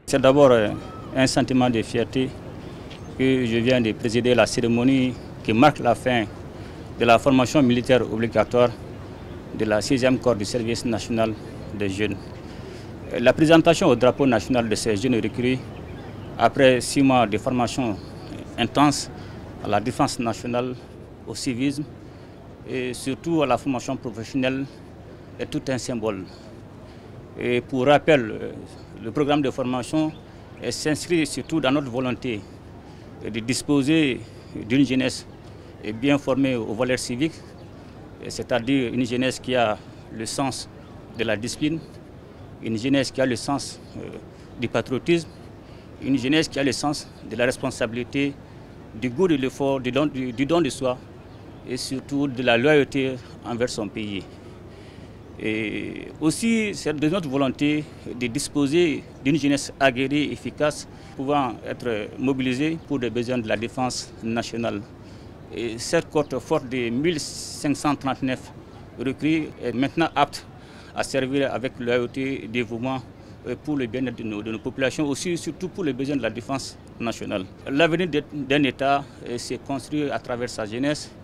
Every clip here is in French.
C'est d'abord un sentiment de fierté que je viens de présider la cérémonie qui marque la fin de la formation militaire obligatoire de la 6e corps du service national des jeunes. La présentation au drapeau national de ces jeunes recrues, après 6 mois de formation intense à la défense nationale, au civisme et surtout à la formation professionnelle, est tout un symbole. Et pour rappel, le programme de formation s'inscrit surtout dans notre volonté de disposer d'une jeunesse bien formée aux valeurs civiques, c'est-à-dire une jeunesse qui a le sens de la discipline, une jeunesse qui a le sens du patriotisme, une jeunesse qui a le sens de la responsabilité, du goût de l'effort, du don de soi et surtout de la loyauté envers son pays. Et aussi, c'est de notre volonté de disposer d'une jeunesse aguerrie, efficace, pouvant être mobilisée pour les besoins de la défense nationale. Et cette cohorte forte de 1539 recrues est maintenant apte à servir avec loyauté et dévouement pour le bien-être de nos populations, aussi surtout pour les besoins de la défense nationale. L'avenir d'un État s'est construit à travers sa jeunesse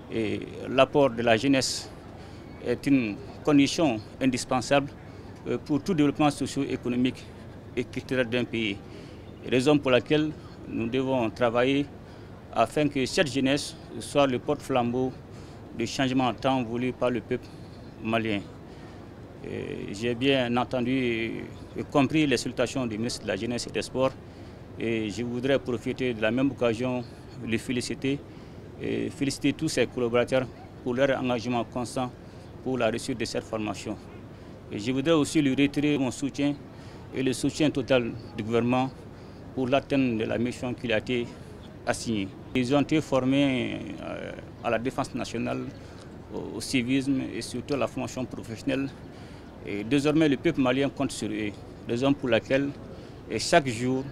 et l'apport de la jeunesse est une condition indispensable pour tout développement socio-économique et culturel d'un pays. Raison pour laquelle nous devons travailler afin que cette jeunesse soit le porte-flambeau du changement tant voulu par le peuple malien. J'ai bien entendu et compris les salutations du ministre de la Jeunesse et des Sports et je voudrais profiter de la même occasion de le féliciter et féliciter tous ses collaborateurs pour leur engagement constant pour la réussite de cette formation. Et je voudrais aussi lui retirer mon soutien et le soutien total du gouvernement pour l'atteinte de la mission qui a été assignée. Ils ont été formés à la défense nationale, au civisme et surtout à la formation professionnelle. Et désormais, le peuple malien compte sur eux, raison pour laquelle chaque jour,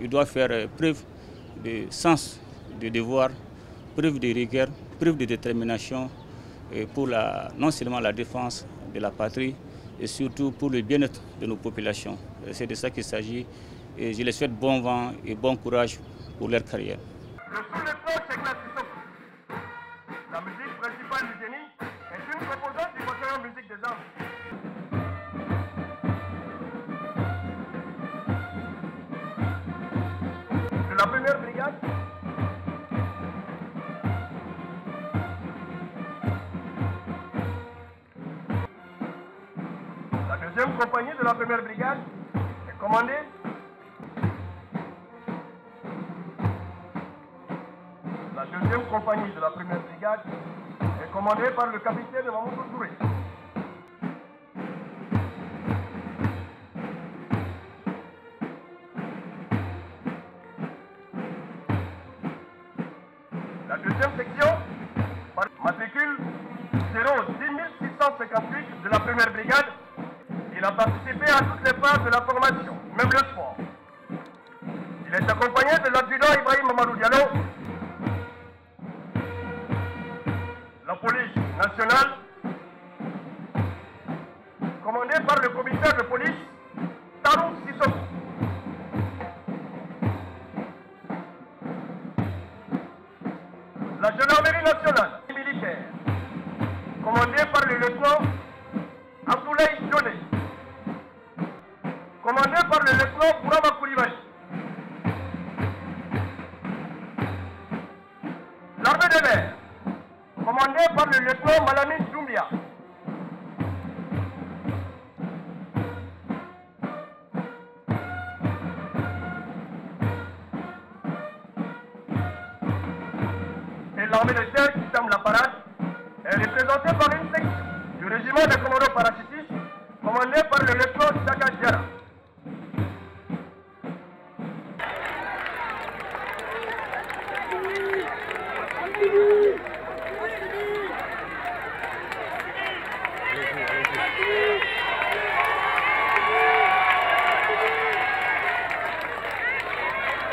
il doit faire preuve de sens de devoir, preuve de rigueur, preuve de détermination pour non seulement la défense de la patrie, et surtout pour le bien-être de nos populations. C'est de ça qu'il s'agit et je les souhaite bon vent et bon courage pour leur carrière. La musique principale du génie est une composante du quatuor musique des armes. De la première brigade, la deuxième compagnie de la première brigade est commandée La deuxième compagnie de la première brigade est commandée par le capitaine Mamoudou Touré. La deuxième section, par matricule 0-10658 de la première brigade, il a participé à toutes les phases de la formation, même le sport. Il est accompagné de l'adjudant Ibrahim Mamadou Diallo, la police nationale, commandée par le commissaire de police, Tarou Sissoko. La gendarmerie nationale militaire, commandée par le lieutenant Abdoulaye Dioné, commandée par le lieutenant Bourama Koulibaly. L'armée de l'air, commandé par le lieutenant Malamine Doumbia. Et l'armée de terre qui ferme la parade est représentée par une section du régiment des commandos parachutistes commandé par le lieutenant Saka Diara. Allez-y.